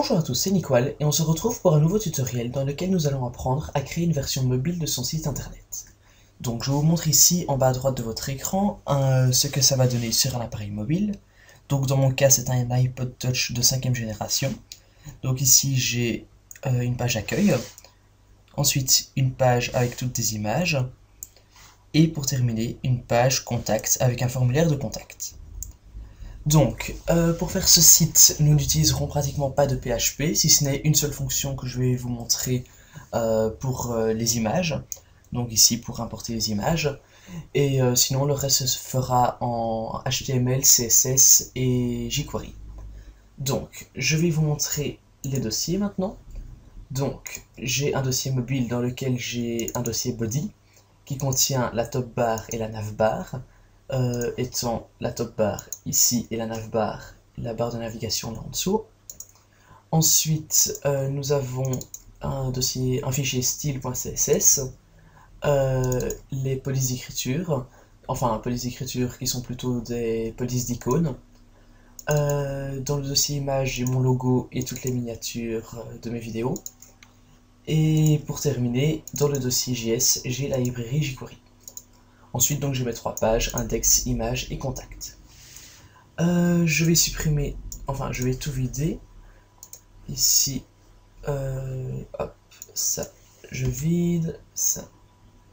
Bonjour à tous, c'est Nicole et on se retrouve pour un nouveau tutoriel dans lequel nous allons apprendre à créer une version mobile de son site internet. Donc je vous montre ici en bas à droite de votre écran ce que ça va donner sur un appareil mobile. Donc dans mon cas c'est un iPod Touch de 5e génération. Donc ici j'ai une page accueil, ensuite une page avec toutes des images et pour terminer une page contact avec un formulaire de contact. Donc, pour faire ce site, nous n'utiliserons pratiquement pas de PHP, si ce n'est une seule fonction que je vais vous montrer pour les images. Donc ici, pour importer les images. Et sinon, le reste se fera en HTML, CSS et jQuery. Donc, je vais vous montrer les dossiers maintenant. Donc, j'ai un dossier mobile dans lequel j'ai un dossier body qui contient la top bar et la nav bar. Étant la top bar ici et la nav bar, la barre de navigation là en dessous. Ensuite, nous avons un fichier style.css, les polices d'écriture, enfin polices d'écriture qui sont plutôt des polices d'icônes. Dans le dossier image, j'ai mon logo et toutes les miniatures de mes vidéos. Et pour terminer, dans le dossier JS, j'ai la librairie jQuery. Ensuite, donc, je vais mettre 3 pages, index, image et contact. Je vais supprimer, enfin, je vais tout vider. Ici, hop, ça, je vide, ça,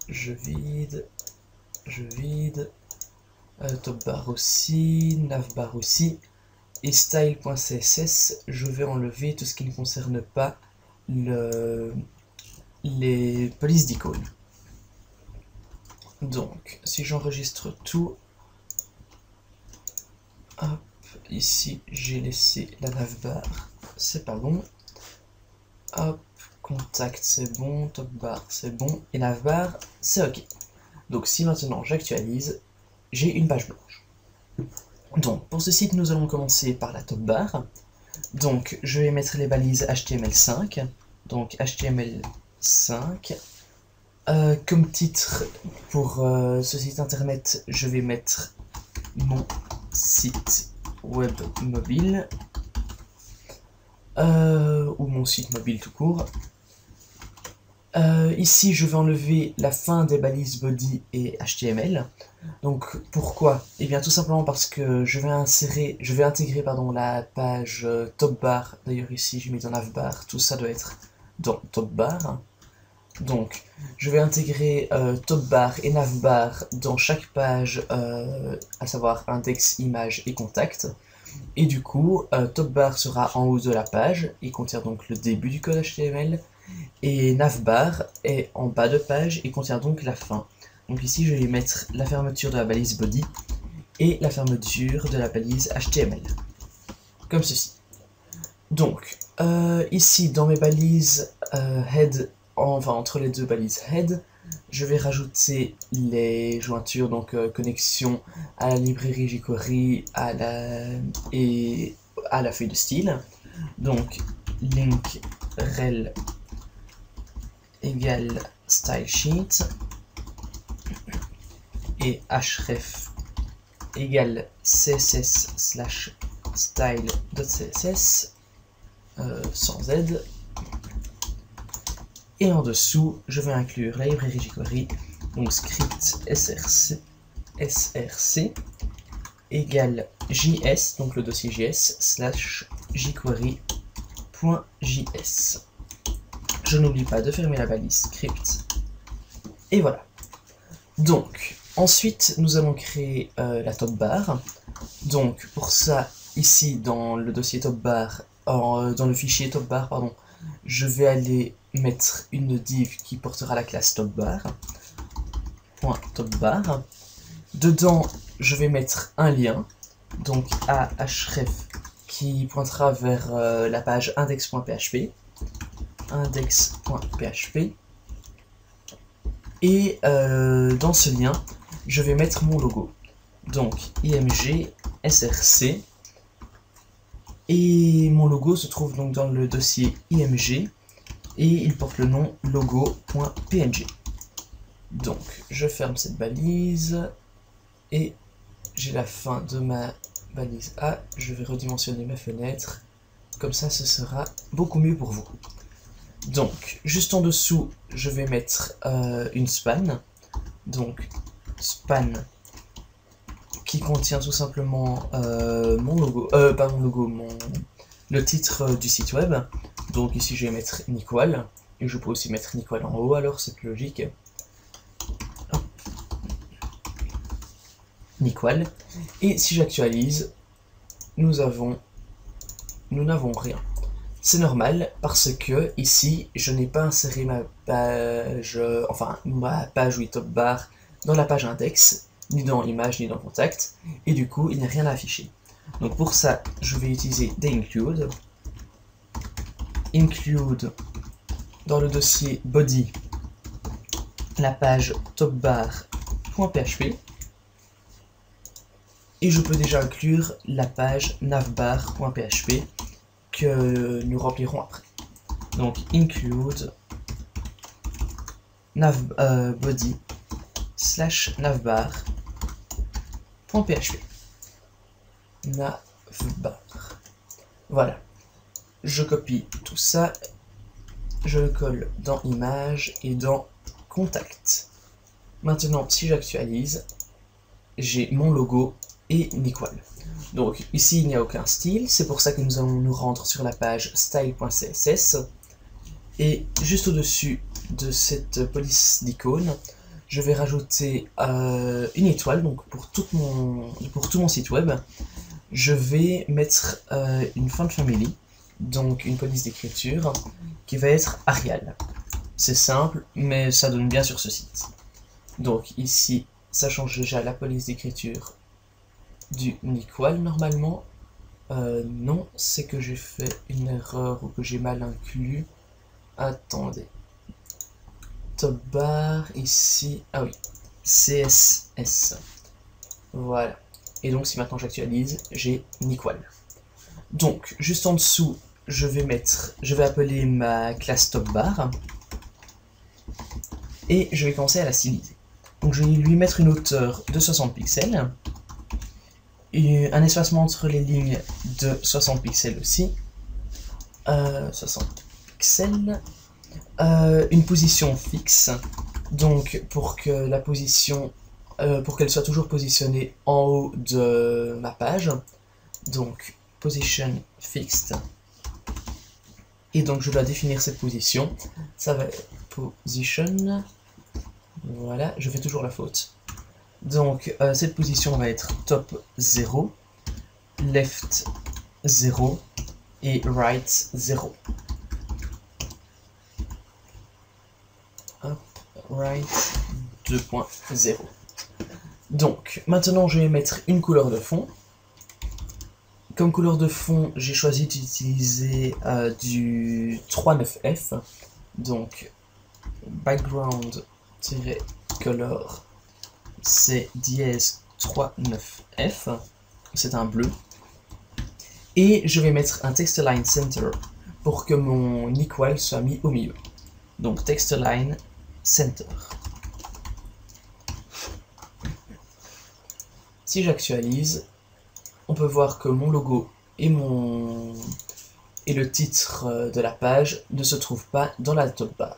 je vide, top bar aussi, nav bar aussi. Et style.css, je vais enlever tout ce qui ne concerne pas les polices d'icônes. Donc, si j'enregistre tout, hop, ici j'ai laissé la navbar, c'est pas bon, hop, contact c'est bon, top bar c'est bon, et navbar c'est ok. Donc si maintenant j'actualise, j'ai une page blanche. Donc pour ce site, nous allons commencer par la top bar. Donc je vais mettre les balises HTML5, donc HTML5. Comme titre pour ce site internet, je vais mettre mon site web mobile ou mon site mobile tout court. Ici, je vais enlever la fin des balises body et HTML. Donc pourquoi? Eh bien tout simplement parce que je vais intégrer la page top bar. D'ailleurs ici, j'ai mis dans navbar. Tout ça doit être dans top bar. Donc, je vais intégrer top bar et nav bar dans chaque page, à savoir index, image et contact. Et du coup, top bar sera en haut de la page, il contient donc le début du code HTML, et nav bar est en bas de page et contient donc la fin. Donc ici, je vais mettre la fermeture de la balise body et la fermeture de la balise HTML, comme ceci. Donc, ici, dans mes balises head, enfin entre les deux balises head, je vais rajouter les jointures, donc connexion à la librairie jQuery et à la feuille de style. Donc link rel égale stylesheet et href égale css/style.css sans z. Et en dessous, je vais inclure la librairie jQuery, donc script src égale js, donc le dossier js, /jQuery.js. Je n'oublie pas de fermer la balise script. Et voilà. Donc, ensuite, nous allons créer la top bar. Donc, pour ça, ici, dans le dossier top bar, dans le fichier top bar, pardon, je vais aller mettre une div qui portera la classe topbar. .topbar. Dedans, je vais mettre un lien, donc à href qui pointera vers la page index.php. Et dans ce lien, je vais mettre mon logo. Donc img src. Et mon logo se trouve donc dans le dossier img et il porte le nom logo.png. Donc je ferme cette balise et j'ai la fin de ma balise A. Je vais redimensionner ma fenêtre Comme ça, ce sera beaucoup mieux pour vous. Donc, juste en dessous, je vais mettre une span. Donc, span qui contient tout simplement mon logo, pas mon logo, le titre du site web. Donc ici, je vais mettre Nickwal. Et je peux aussi mettre Nickwal en haut, alors c'est logique. Hop. Nickwal. Et si j'actualise, nous n'avons rien. C'est normal parce que ici, je n'ai pas inséré ma page, oui, top bar dans la page index, ni dans image, ni dans contact, et du coup, il n'y a rien à afficher. Donc pour ça, je vais utiliser include dans le dossier body la page topbar.php, et je peux déjà inclure la page navbar.php que nous remplirons après. Donc include body / navbar.php. Navbar. Voilà. Je copie tout ça, je le colle dans image et dans contact. Maintenant, si j'actualise, j'ai mon logo et Nickwal. Donc ici, il n'y a aucun style, c'est pour ça que nous allons nous rendre sur la page style.css. Et juste au-dessus de cette police d'icône, je vais rajouter une étoile, donc pour tout mon site web. Je vais mettre une font family, donc une police d'écriture, qui va être Arial. C'est simple, mais ça donne bien sur ce site. Donc ici, ça change déjà la police d'écriture du Nickwal normalement. Non, c'est que j'ai fait une erreur ou que j'ai mal inclus. Attendez. Top bar, ici, ah oui, CSS. Voilà. Et donc si maintenant j'actualise, j'ai Nickwal. Donc, juste en dessous, je vais appeler ma classe topbar. Et je vais commencer à la styliser. Donc je vais lui mettre une hauteur de 60 pixels. Et un espacement entre les lignes de 60 pixels aussi. 60 pixels. Une position fixe. Donc pour que la position, pour qu'elle soit toujours positionnée en haut de ma page. Donc position fixed. Et donc je dois définir cette position. Ça va être position. Voilà, je fais toujours la faute. Donc cette position va être top 0, left 0 et right 0. Hop, right 2.0. Donc maintenant je vais mettre une couleur de fond. Comme couleur de fond, j'ai choisi d'utiliser du 39F. Donc background-color c'est dièse 39F, c'est un bleu. Et je vais mettre un textline center pour que mon Nickwal soit mis au milieu. Donc textline center. Si j'actualise, on peut voir que mon logo et le titre de la page ne se trouvent pas dans la top bar.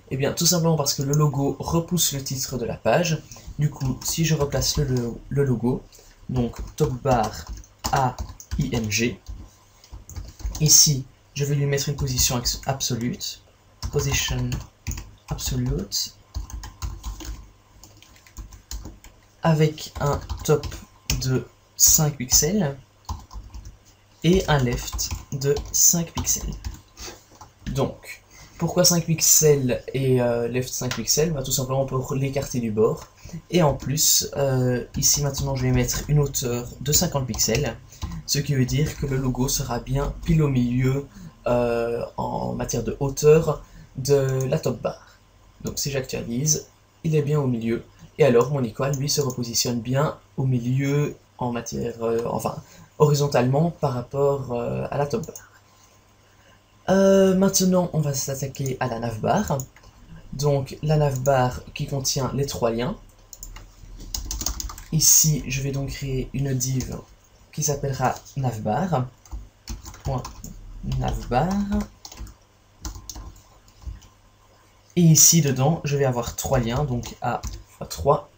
Et bien tout simplement parce que le logo repousse le titre de la page. Du coup, si je replace le logo, donc top bar AIMG, ici je vais lui mettre une position absolute, position absolute, avec un top de 5 pixels et un left de 5 pixels. Donc, pourquoi 5 pixels et left 5 pixels? Tout simplement pour l'écarter du bord. Et en plus, ici maintenant je vais mettre une hauteur de 50 pixels, ce qui veut dire que le logo sera bien pile au milieu en matière de hauteur de la top bar. Donc si j'actualise, il est bien au milieu. Et alors mon Nickwal lui se repositionne bien au milieu en matière, horizontalement par rapport à la top bar. Maintenant on va s'attaquer à la navbar. Donc la navbar qui contient les 3 liens. Ici je vais donc créer une div qui s'appellera navbar. navbar. Et ici dedans, je vais avoir 3 liens, donc A fois 3,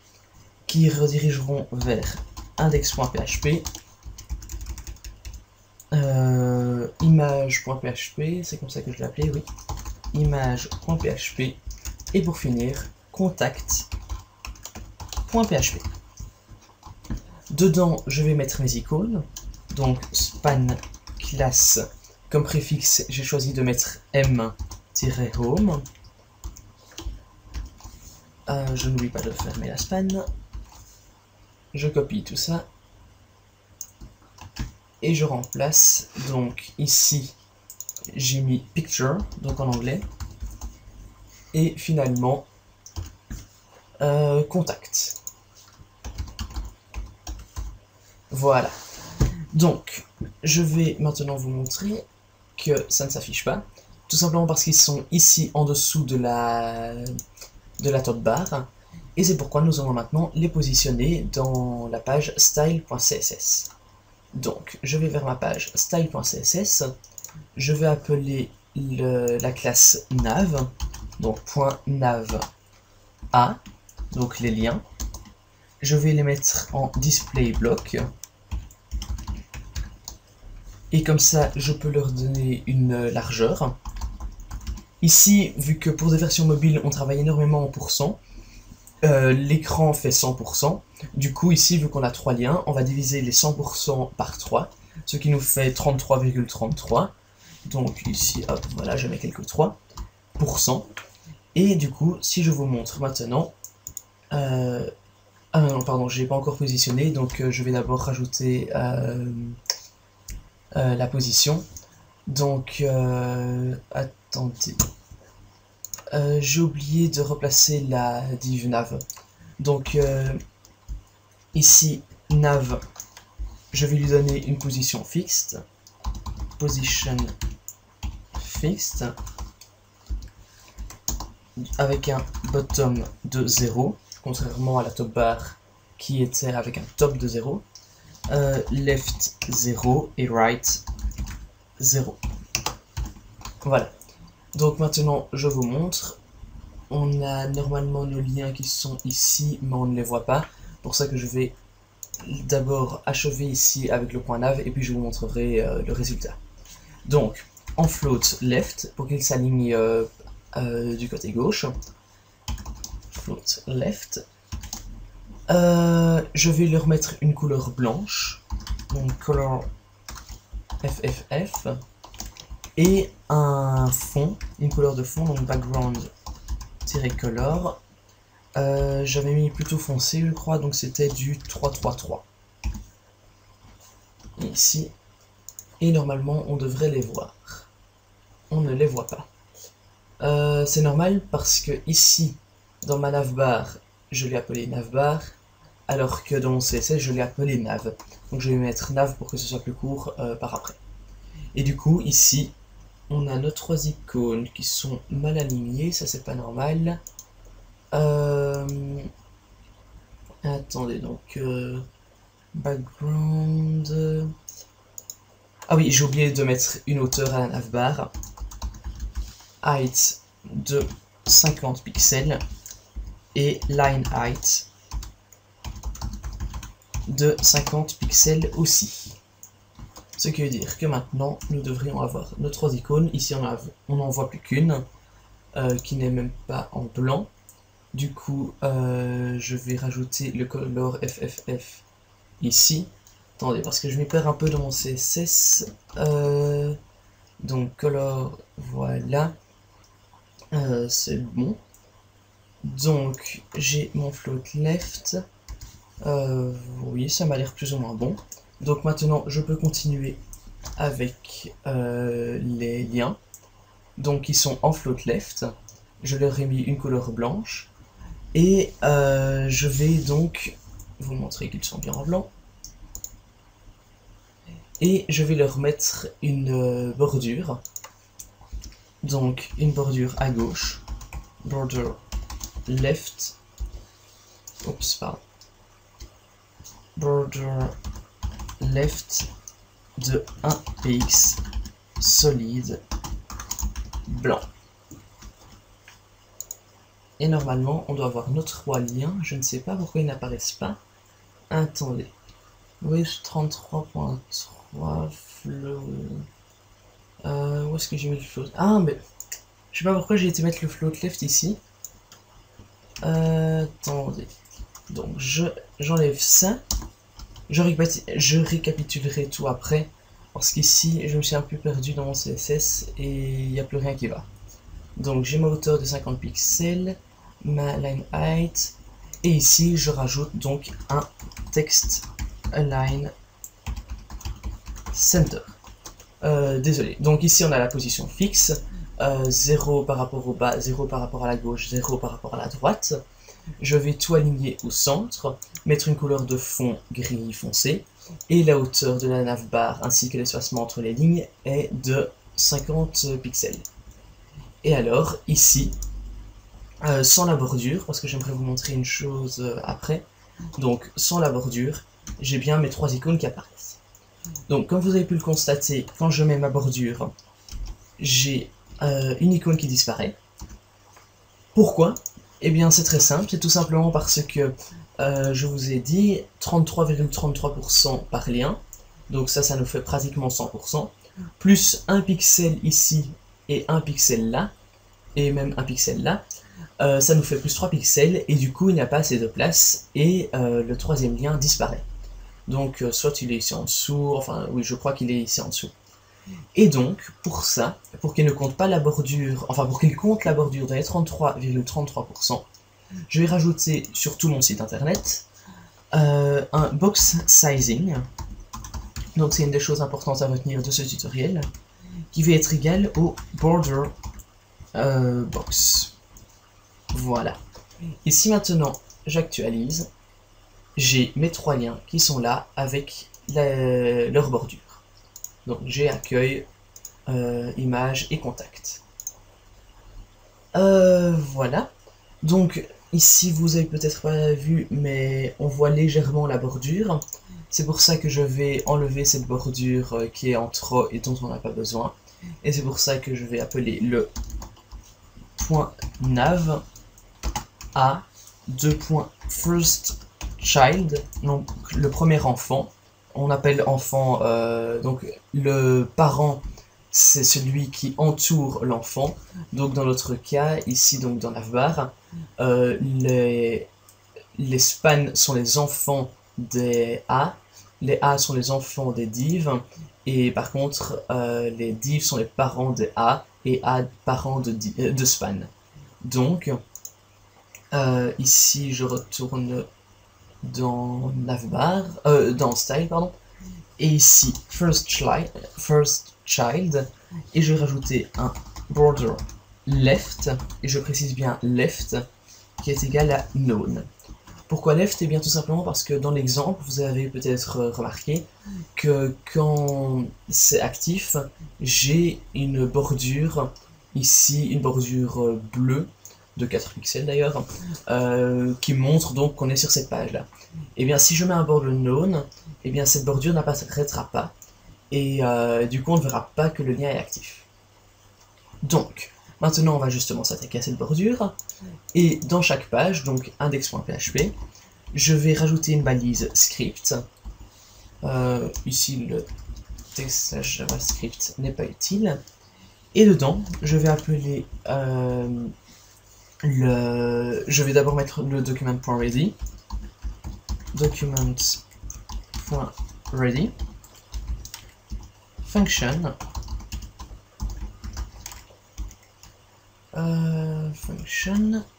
qui redirigeront vers index.php, image.php, c'est comme ça que je l'ai appelé, oui, image.php, et pour finir, contact.php. Dedans, je vais mettre mes icônes, donc span classe, comme préfixe, j'ai choisi de mettre m-home. Je n'oublie pas de fermer la span. Je copie tout ça. Et je remplace. Donc ici, j'ai mis picture, donc en anglais. Et finalement, contact. Voilà. Donc, je vais maintenant vous montrer que ça ne s'affiche pas. Tout simplement parce qu'ils sont ici en dessous de la top bar, et c'est pourquoi nous allons maintenant les positionner dans la page style.css. Donc je vais vers ma page style.css, je vais appeler la classe nav, donc .nav a, donc les liens, je vais les mettre en display block, et comme ça je peux leur donner une largeur. Ici, vu que pour des versions mobiles, on travaille énormément en pourcent, l'écran fait 100%. Du coup, ici, vu qu'on a 3 liens, on va diviser les 100% par 3, ce qui nous fait 33,33. Donc ici, hop, voilà, je mets quelques 3%. Et du coup, si je vous montre maintenant... ah non, pardon, je n'ai pas encore positionné, donc je vais d'abord rajouter la position. Donc, attendez, j'ai oublié de replacer la div nav. Donc, ici, nav, je vais lui donner une position fixed, position fixed, avec un bottom de 0, contrairement à la top bar qui était avec un top de 0, left 0 et right 0. Voilà. Donc maintenant, je vous montre. On a normalement nos liens qui sont ici, mais on ne les voit pas. Pour ça que je vais d'abord achever ici avec le point nav, et puis je vous montrerai le résultat. Donc, en float left, pour qu'il s'aligne du côté gauche. Float left. Je vais leur mettre une couleur blanche. Donc, color FFF. Et un fond, une couleur de fond, donc background-color. J'avais mis plutôt foncé, je crois, donc c'était du 333. Ici. Et normalement, on devrait les voir. On ne les voit pas. C'est normal parce que ici, dans ma navbar, je l'ai appelé navbar, alors que dans mon CSS, je l'ai appelé nav. Donc je vais mettre nav pour que ce soit plus court par après. Et du coup, ici, on a nos 3 icônes qui sont mal alignées, ça c'est pas normal. Attendez, donc background. Ah oui, j'ai oublié de mettre une hauteur à la navbar. Height de 50 pixels et line height de 50 pixels aussi. Ce qui veut dire que maintenant, nous devrions avoir nos 3 icônes. Ici, on n'en voit plus qu'une, qui n'est même pas en blanc. Du coup, je vais rajouter le color FFF ici. Attendez, parce que je m'y perds un peu dans mon CSS. Donc, color, voilà. C'est bon. Donc, j'ai mon float left. Oui, ça m'a l'air plus ou moins bon. Donc maintenant, je peux continuer avec les liens. Donc ils sont en float left. Je leur ai mis une couleur blanche. Et je vais donc vous montrer qu'ils sont bien en blanc. Et je vais leur mettre une bordure. Donc une bordure à gauche. Border left. Oups, pardon. Border left de 1 px solide blanc. Et normalement, on doit avoir nos 3 liens. Je ne sais pas pourquoi ils n'apparaissent pas. Attendez. Oui, 33.3 float. Où est-ce que j'ai mis le float? Ah, mais je sais pas pourquoi j'ai été mettre le float left ici. Attendez. Donc, j'enlève ça. Je récapitulerai tout après. Parce qu'ici, je me suis un peu perdu dans mon CSS et il n'y a plus rien qui va. Donc, j'ai ma hauteur de 50 pixels, ma line height. Et ici, je rajoute donc un text align center. Désolé. Donc ici, on a la position fixe. 0 par rapport au bas, 0 par rapport à la gauche, 0 par rapport à la droite. Je vais tout aligner au centre, mettre une couleur de fond gris foncé, et la hauteur de la navbar ainsi que l'espacement entre les lignes est de 50 pixels. Et alors, ici, sans la bordure, parce que j'aimerais vous montrer une chose après, donc sans la bordure, j'ai bien mes 3 icônes qui apparaissent. Donc comme vous avez pu le constater, quand je mets ma bordure, j'ai une icône qui disparaît. Pourquoi? Eh bien c'est très simple, c'est tout simplement parce que je vous ai dit 33,33% par lien, donc ça nous fait pratiquement 100%, plus un pixel ici et un pixel là, et même un pixel là, ça nous fait plus 3 pixels, et du coup il n'y a pas assez de place, et le troisième lien disparaît. Donc soit il est ici en dessous, enfin oui je crois qu'il est ici en dessous. Et donc, pour ça, pour qu'il ne compte pas la bordure, enfin pour qu'il compte la bordure dans les 33,33%, je vais rajouter sur tout mon site internet un box sizing. Donc c'est une des choses importantes à retenir de ce tutoriel, qui va être égal au border box. Voilà. Et si maintenant j'actualise, j'ai mes 3 liens qui sont là avec leur bordure. Donc j'ai accueil, image et contact. Voilà. Donc ici vous avez peut-être pas vu, mais on voit légèrement la bordure. C'est pour ça que je vais enlever cette bordure qui est en trop et dont on n'a pas besoin. Et c'est pour ça que je vais appeler le point nav à .firstChild, donc le premier enfant. On appelle enfant, donc le parent c'est celui qui entoure l'enfant. Donc dans notre cas, ici donc dans navbar, les spans sont les enfants des A, les A sont les enfants des divs, et par contre les divs sont les parents des A, et A parents de span. Donc ici je retourne dans navbar, dans style pardon, et ici first child, et je vais rajouter un border left, et je précise bien left, qui est égal à known. Pourquoi left? Et bien tout simplement parce que dans l'exemple, vous avez peut-être remarqué que quand c'est actif, j'ai une bordure ici, une bordure bleue, de 4 pixels d'ailleurs, qui montre donc qu'on est sur cette page là. Et bien si je mets un border known, et bien cette bordure n'apparaîtra pas, et du coup on ne verra pas que le lien est actif. Donc maintenant on va justement s'attaquer à cette bordure, et dans chaque page, donc index.php, je vais rajouter une balise script. Ici le texte JavaScript n'est pas utile, et dedans je vais appeler je vais d'abord mettre le document.ready, document.ready, function,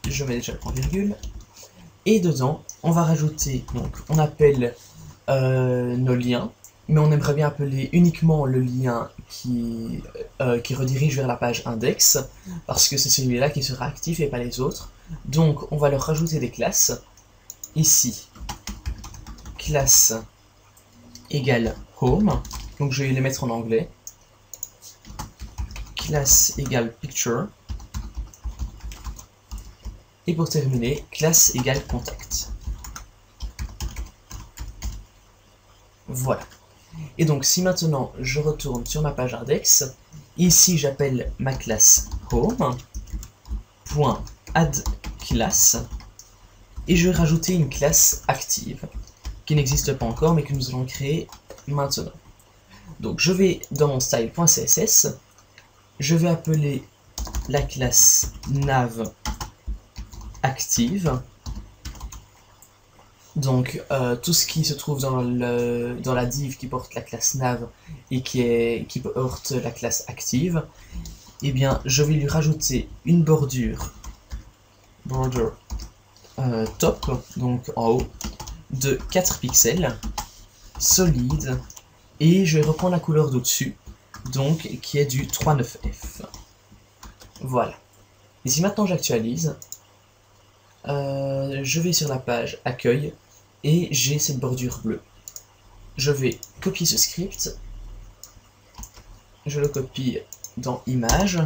je mets déjà le point virgule, et dedans on va rajouter, donc on appelle nos liens, mais on aimerait bien appeler uniquement le lien qui redirige vers la page index, parce que c'est celui-là qui sera actif et pas les autres. Donc on va leur rajouter des classes. Ici, classe égale home, donc je vais les mettre en anglais. Classe égale picture. Et pour terminer, classe égale contact. Voilà. Et donc si maintenant je retourne sur ma page index, Ici, j'appelle ma classe home.addClass et je vais rajouter une classe active qui n'existe pas encore mais que nous allons créer maintenant. Donc je vais dans mon style.css, je vais appeler la classe nav active. Donc tout ce qui se trouve dans la div qui porte la classe nav et qui porte la classe active, eh bien je vais lui rajouter une bordure top, donc en haut, de 4 pixels, solide, et je vais reprendre la couleur d'au-dessus, donc qui est du 3.9f. Voilà. Et si maintenant j'actualise, je vais sur la page accueil et j'ai cette bordure bleue. Je vais copier ce script, je le copie dans image,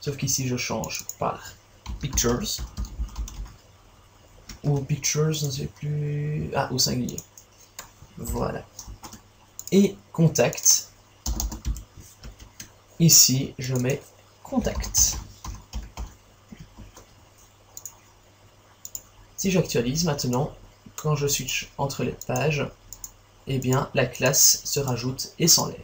sauf qu'ici je change par pictures, ou pictures, je ne sais plus, au singulier. Voilà. Et contact, ici je mets contact. Si j'actualise maintenant, quand je switch entre les pages, eh bien la classe se rajoute et s'enlève.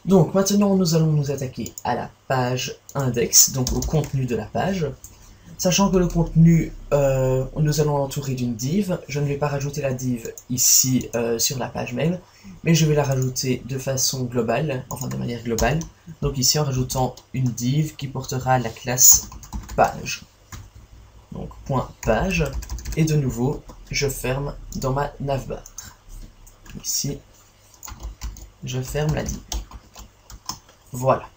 Donc maintenant nous allons nous attaquer à la page index, donc au contenu de la page. Sachant que le contenu, nous allons l'entourer d'une div. Je ne vais pas rajouter la div ici sur la page même, mais je vais la rajouter de façon globale, enfin de manière globale. Donc ici en rajoutant une div qui portera la classe page. Donc point page, et de nouveau je ferme dans ma navbar. Ici, je ferme la div. Voilà.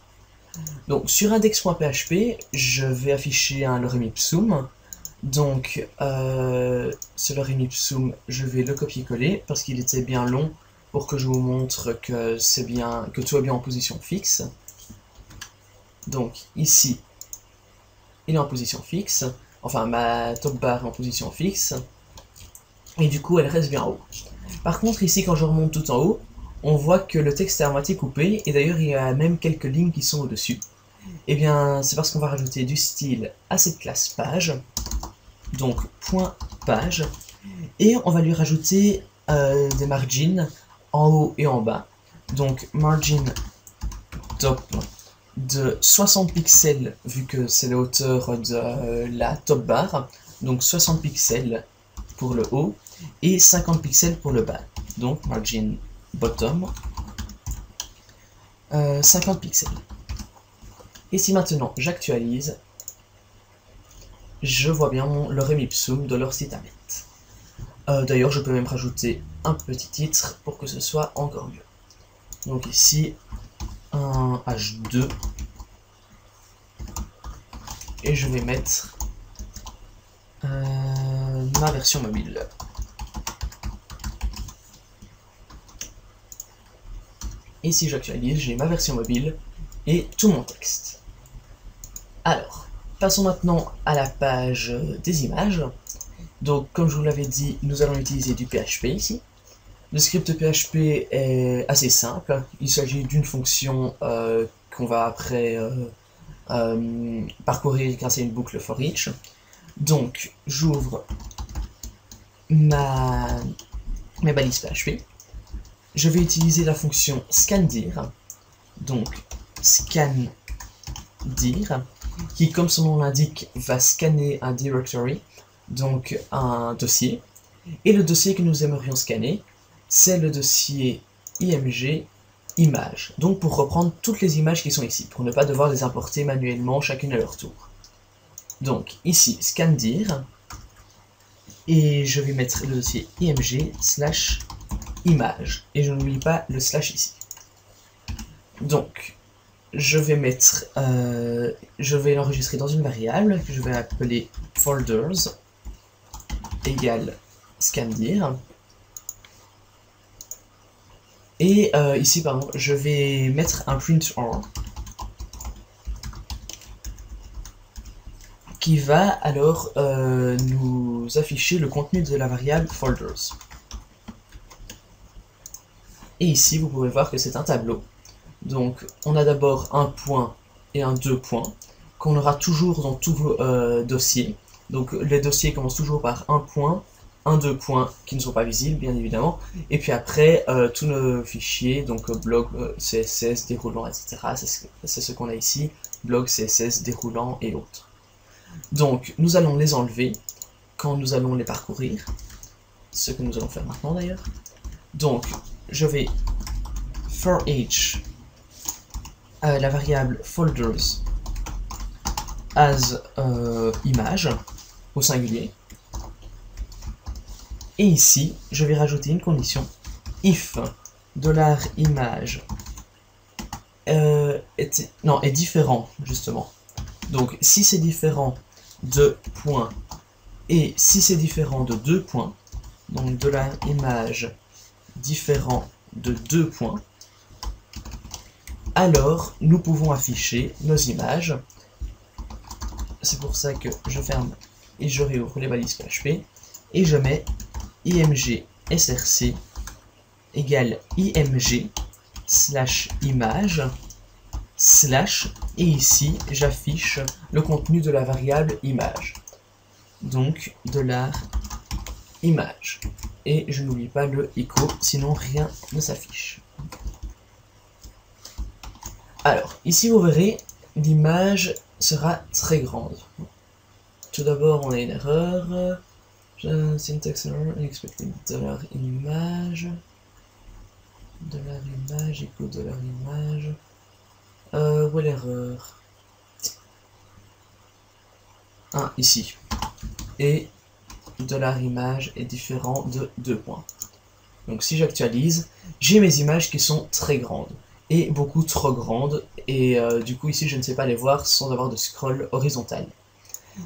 Donc sur index.php, je vais afficher un lorem ipsum. Donc ce lorem ipsum, je vais le copier-coller parce qu'il était bien long pour que je vous montre que c'est bien, que tout est bien en position fixe. Donc ici, il est en position fixe. Enfin, ma top bar est en position fixe. Et du coup, elle reste bien en haut. Par contre, ici, quand je remonte tout en haut, on voit que le texte est à moitié coupé, et d'ailleurs il y a même quelques lignes qui sont au-dessus. Et bien c'est parce qu'on va rajouter du style à cette classe page, donc point page, et on va lui rajouter des margins en haut et en bas. Donc margin top de 60 pixels vu que c'est la hauteur de la top bar, donc 60 pixels pour le haut et 50 pixels pour le bas. Donc margin bottom 50 pixels. Et si maintenant j'actualise, je vois bien mon lorem ipsum de leur site internet. D'ailleurs, je peux même rajouter un petit titre pour que ce soit encore mieux. Donc ici, un H2. Et je vais mettre ma version mobile. Et si j'actualise, j'ai ma version mobile et tout mon texte. Alors, passons maintenant à la page des images. Donc, comme je vous l'avais dit, nous allons utiliser du PHP ici. Le script PHP est assez simple. Il s'agit d'une fonction qu'on va après parcourir grâce à une boucle for each. Donc, j'ouvre mes balises PHP. Je vais utiliser la fonction scandir, donc scandir, qui, comme son nom l'indique, va scanner un directory, donc un dossier. Et le dossier que nous aimerions scanner, c'est le dossier img images. Donc pour reprendre toutes les images qui sont ici, pour ne pas devoir les importer manuellement chacune à leur tour. Donc ici, scandir, et je vais mettre le dossier img/image, et je n'oublie pas le slash ici. Donc, je vais mettre, je vais l'enregistrer dans une variable que je vais appeler folders égale scandir. Et ici, pardon, je vais mettre un print or qui va alors nous afficher le contenu de la variable folders. Et ici, vous pouvez voir que c'est un tableau. Donc on a d'abord un point et un 2 points qu'on aura toujours dans tous vos dossiers. Donc les dossiers commencent toujours par un point, un 2 points qui ne sont pas visibles bien évidemment, et puis après tous nos fichiers, donc blog, CSS, déroulant, etc. C'est ce qu'on a ici, blog, CSS, déroulant et autres. Donc nous allons les enlever quand nous allons les parcourir, ce que nous allons faire maintenant d'ailleurs. Donc je vais for each la variable folders as image au singulier, et ici je vais rajouter une condition if $image est différent justement. Donc si c'est différent de points et si c'est différent de 2 points, donc $image différent de 2 points, alors nous pouvons afficher nos images. C'est pour ça que je ferme et je réouvre les balises PHP et je mets img src égale img slash image slash, et ici j'affiche le contenu de la variable image, donc $image, et je n'oublie pas le echo, sinon rien ne s'affiche. Alors ici vous verrez, l'image sera très grande. Tout d'abord on a une erreur, syntax error, unexpected $image, $image echo $image. Où est l'erreur? Ah, ici. Et $image est différent de 2 points. Donc si j'actualise, j'ai mes images qui sont très grandes et beaucoup trop grandes, et du coup ici je ne sais pas les voir sans avoir de scroll horizontal.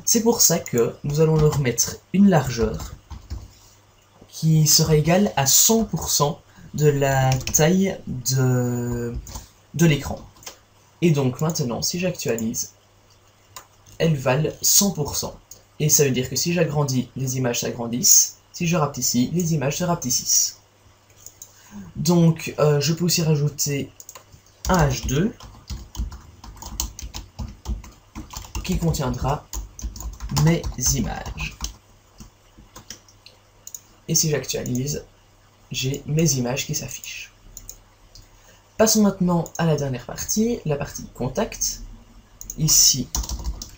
C'est pour ça que nous allons leur mettre une largeur qui sera égale à 100% de la taille de l'écran. Et donc maintenant, si j'actualise, elles valent 100%. Et ça veut dire que si j'agrandis, les images s'agrandissent. Si je rapetissis, les images se rapetissent. Donc, je peux aussi rajouter un H2 qui contiendra mes images. Et si j'actualise, j'ai mes images qui s'affichent. Passons maintenant à la dernière partie, la partie contact. Ici,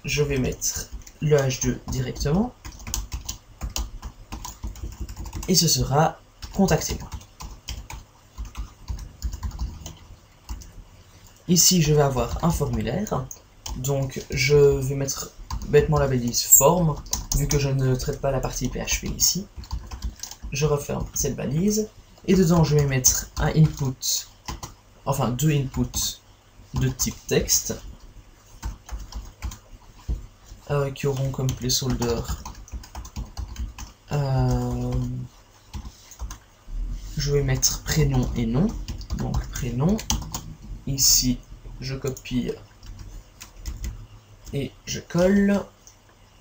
je vais mettre le H2 directement. Et ce sera contactez-moi. Ici, je vais avoir un formulaire. Donc, je vais mettre bêtement la balise forme, vu que je ne traite pas la partie PHP ici. Je referme cette balise. Et dedans, je vais mettre un input, enfin 2 inputs de type texte, qui auront comme placeholder je vais mettre prénom et nom. Donc prénom, ici je copie et je colle,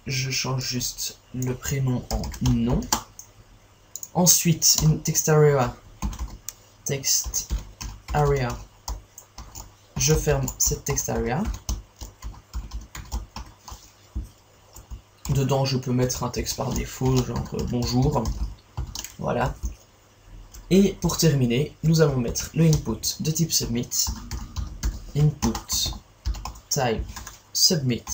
je change juste le prénom en nom. Ensuite une text area, je ferme cette text area. Dedans je peux mettre un texte par défaut, genre bonjour, voilà. Et pour terminer, nous allons mettre le input de type submit, input type submit,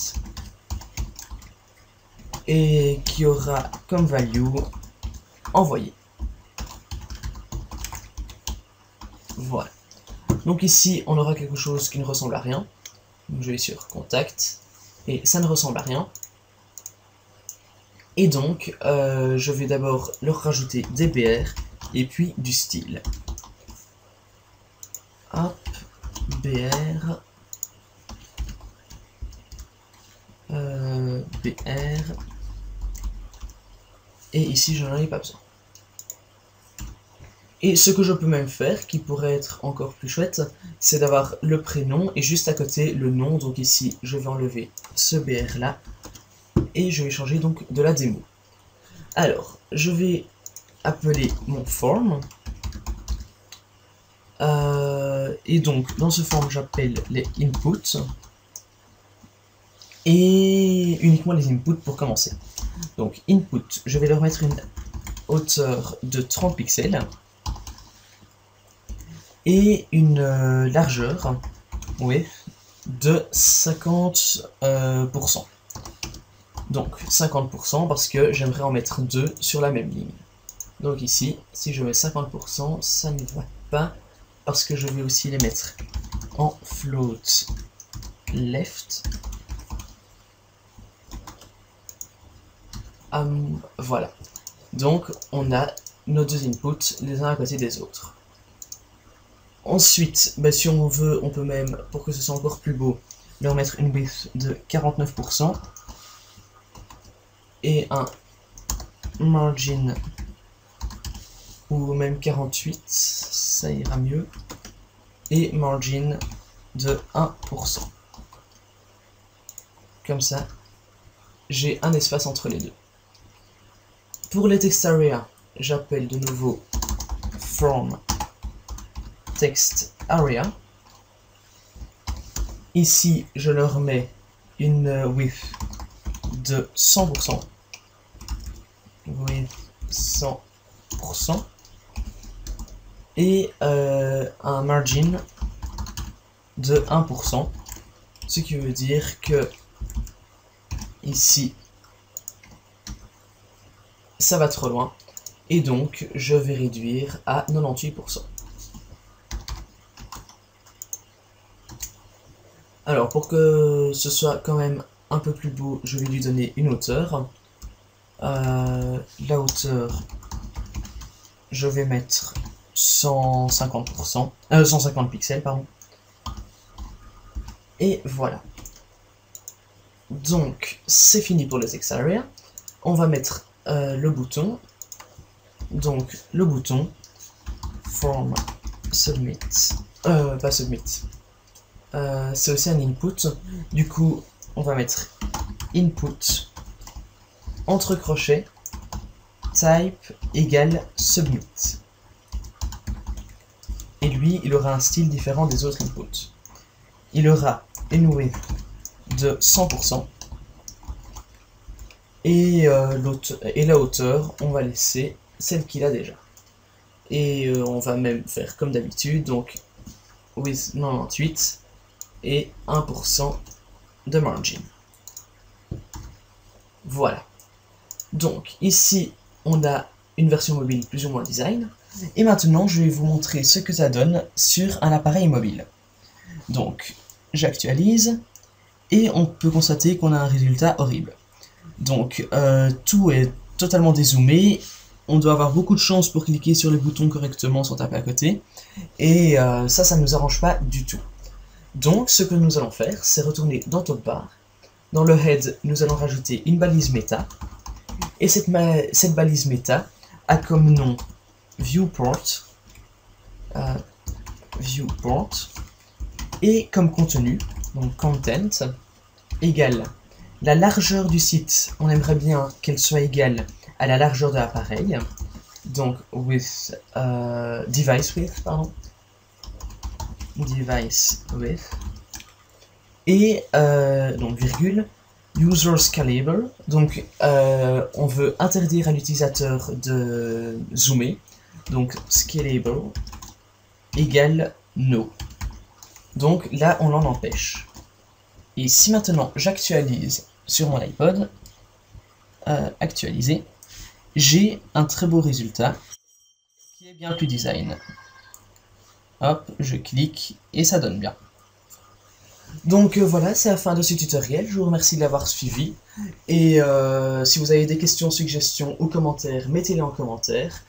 et qui aura comme value envoyé. Voilà. Donc ici, on aura quelque chose qui ne ressemble à rien. Donc je vais sur contact, et ça ne ressemble à rien. Et donc, je vais d'abord leur rajouter des BR et puis du style. Hop, BR, BR, et ici je n'en ai pas besoin. Et ce que je peux même faire, qui pourrait être encore plus chouette, c'est d'avoir le prénom et juste à côté le nom. Donc ici, je vais enlever ce BR là, et je vais changer donc de la démo. Alors, je vais appeler mon form, Et donc, dans ce forme, j'appelle les inputs. Et uniquement les inputs pour commencer. Donc, input, je vais leur mettre une hauteur de 30 pixels. Et une largeur, oui, de 50%. Donc, 50% parce que j'aimerais en mettre 2 sur la même ligne. Donc ici, si je mets 50%, ça ne va pas parce que je vais aussi les mettre en float left. Voilà. Donc on a nos deux inputs les uns à côté des autres. Ensuite, si on veut, on peut même, pour que ce soit encore plus beau, leur mettre une width de 49% et un margin ou même 48, ça ira mieux, et margin de 1%. Comme ça, j'ai un espace entre les deux. Pour les text area, j'appelle de nouveau from text area. Ici, je leur mets une width de 100%. Width 100%. Et un margin de 1%. Ce qui veut dire que ici, ça va trop loin. Et donc, je vais réduire à 98%. Alors, pour que ce soit quand même un peu plus beau, je vais lui donner une hauteur. La hauteur, je vais mettre 150%, 150 pixels, pardon. Et voilà. Donc, c'est fini pour le text area. On va mettre le bouton. Donc, le bouton from submit. Pas submit. C'est aussi un input. Du coup, on va mettre input entre crochets type égale submit. Et lui, il aura un style différent des autres inputs. Il aura une width de 100%. Et la hauteur, on va laisser celle qu'il a déjà. Et on va même faire comme d'habitude, donc with 98 et 1% de margin. Voilà. Donc ici, on a une version mobile plus ou moins design. Et maintenant, je vais vous montrer ce que ça donne sur un appareil mobile. Donc, j'actualise et on peut constater qu'on a un résultat horrible. Donc, tout est totalement dézoomé. On doit avoir beaucoup de chance pour cliquer sur les boutons correctement sans taper à côté. Et ça ne nous arrange pas du tout. Donc, ce que nous allons faire, c'est retourner dans Top Bar. Dans le head, nous allons rajouter une balise méta. Et cette balise méta a comme nom viewport. Et comme contenu, donc content, égale la largeur du site. On aimerait bien qu'elle soit égale à la largeur de l'appareil. Donc, with, device width, pardon. Device width. Et, donc, virgule, user scalable. Donc, on veut interdire à l'utilisateur de zoomer. Donc, scalable égale no. Donc, là, on l'en empêche. Et si maintenant, j'actualise sur mon iPod, actualiser, j'ai un très beau résultat qui est bien plus design. Hop, je clique et ça donne bien. Donc voilà, c'est la fin de ce tutoriel. Je vous remercie de l'avoir suivi. Et si vous avez des questions, suggestions ou commentaires, mettez-les en commentaire.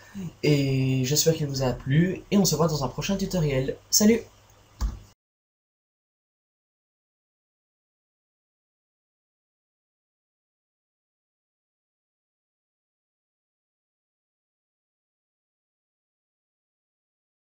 Et j'espère qu'il vous a plu. Et on se voit dans un prochain tutoriel. Salut!